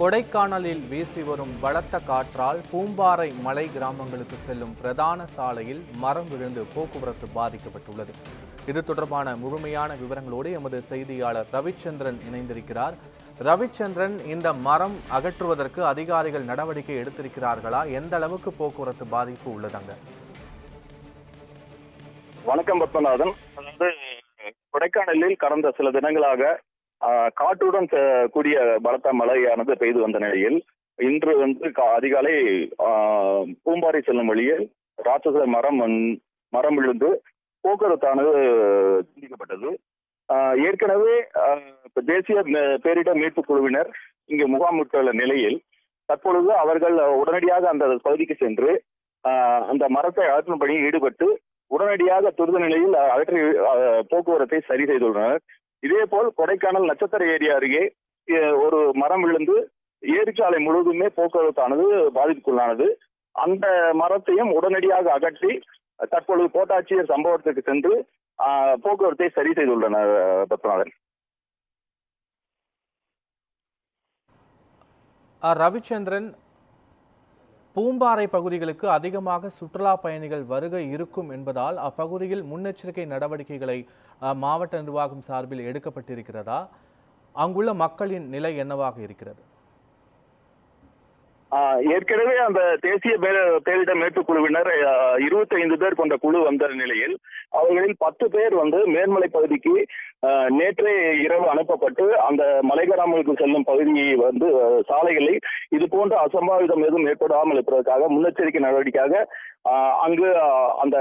கொடைக்கானலில் வீசி வரும் பலத்த காற்றால் பூம்பாறை மலை கிராமங்களுக்கு செல்லும் பிரதான சாலையில் மரம் விழுந்து போக்குவரத்து பாதிக்கப்பட்டுள்ளது. இது தொடர்பான முழுமையான விவரங்களோடு எமது செய்தியாளர் ரவிச்சந்திரன் இணைந்திருக்கிறார். ரவிச்சந்திரன், இந்த மரம் அகற்றுவதற்கு அதிகாரிகள் நடவடிக்கை எடுத்திருக்கிறார்களா? எந்த அளவுக்கு போக்குவரத்து பாதிப்பு உள்ளதாங்க? வணக்கம் பத்மநாதன். அதாவது கொடைக்கானலில் கடந்த சில தினங்களாக காற்றுடன் கூடிய பலத்த மழையானது பெய்து வந்த நிலையில் இன்று அதிகாலை பூம்பாறை செல்லும் வழியில் ராட்சச மரம் விழுந்து போக்குவரத்தானது துண்டிக்கப்பட்டது. ஏற்கனவே தேசிய பேரிடர் மீட்பு குழுவினர் இங்கு முகாமிட்டுள்ள நிலையில் தற்பொழுது அவர்கள் உடனடியாக அந்த பகுதிக்கு சென்று அந்த மரத்தை அகற்றும் பணியில் ஈடுபட்டு உடனடியாக துரித நிலையில் அகற்றி போக்குவரத்தை சரி செய்துள்ளனர். இதேபோல் கொடைக்கானல் நட்சத்திர ஏரி அருகே ஒரு மரம் விழுந்து ஏரிச்சாலை முழுவதுமே போக்குவரத்தானது பாதிப்புக்குள்ளானது. அந்த மரத்தையும் உடனடியாக அகற்றி தற்பொழுது கோட்டாட்சியர் சம்பவத்திற்கு சென்று போக்குவரத்தை சரி செய்துள்ளனர். பத்மநாதன். ரவிச்சந்திரன், பூம்பாறை பகுதிகளுக்கு அதிகமாக சுற்றுலா பயணிகள் வருகை இருக்கும் என்பதால் அப்பகுதியில் முன்னெச்சரிக்கை நடவடிக்கைகளை மாவட்ட நிர்வாகம் சார்பில் எடுக்கப்பட்டிருக்கிறதா? அங்குள்ள மக்களின் நிலை என்னவாக இருக்கிறது? ஏற்கனவே அந்த தேசிய பேரிடர் மீட்பு குழுவினர் 25 பேர் கொண்ட குழு வந்த நிலையில் அவர்களில் 10 பேர் மேல்மலை பகுதிக்கு நேற்றே இரவு அனுப்பப்பட்டு அந்த மலை கிராமங்களுக்கு செல்லும் பகுதியை சாலைகளை இது போன்ற அசம்பாவிதம் எதுவும் ஏற்படாமல் இருப்பதற்காக முன்னெச்சரிக்கை நடவடிக்கையாக அங்கு அந்த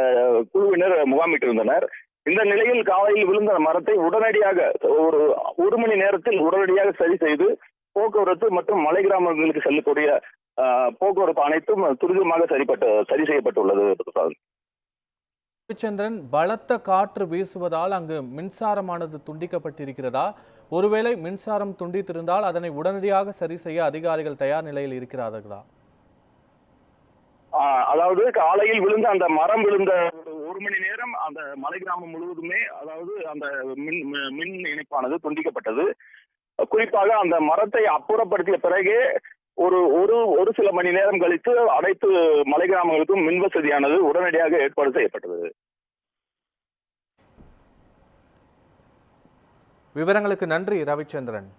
குழுவினர் முகாமிட்டிருந்தனர். இந்த நிலையில் காலையில் விழுந்த மரத்தை உடனடியாக ஒரு மணி நேரத்தில் உடனடியாக சரி செய்து போக்குவரத்து மற்றும் மலை கிராமங்களுக்கு செல்லக்கூடிய போக்குவரத்து அனைத்தும் துரிதமாக சரி செய்யப்பட்டுள்ளது. ரவிச்சந்திரன், பலத்த காற்று வீசுவதால் அங்கு மின்சாரமானது துண்டிக்கப்பட்டிருக்கிறதா? ஒருவேளை மின்சாரம் துண்டித்திருந்தால் அதனை உடனடியாக சரி செய்ய அதிகாரிகள் தயார் நிலையில் இருக்கிறார்களா? அதாவது காலையில் விழுந்த அந்த மரம் விழுந்த ஒரு மணி நேரம் அந்த மலை கிராமம் முழுவதுமே அந்த மின் இணைப்பானது துண்டிக்கப்பட்டது. குறிப்பாக அந்த மரத்தை அப்புறப்படுத்திய பிறகே ஒரு சில மணி நேரம் கழித்து அனைத்து மலை கிராமங்களுக்கும் மின் வசதியானது உடனடியாக ஏற்பாடு செய்யப்பட்டது. விவரங்களுக்கு நன்றி ரவிச்சந்திரன்.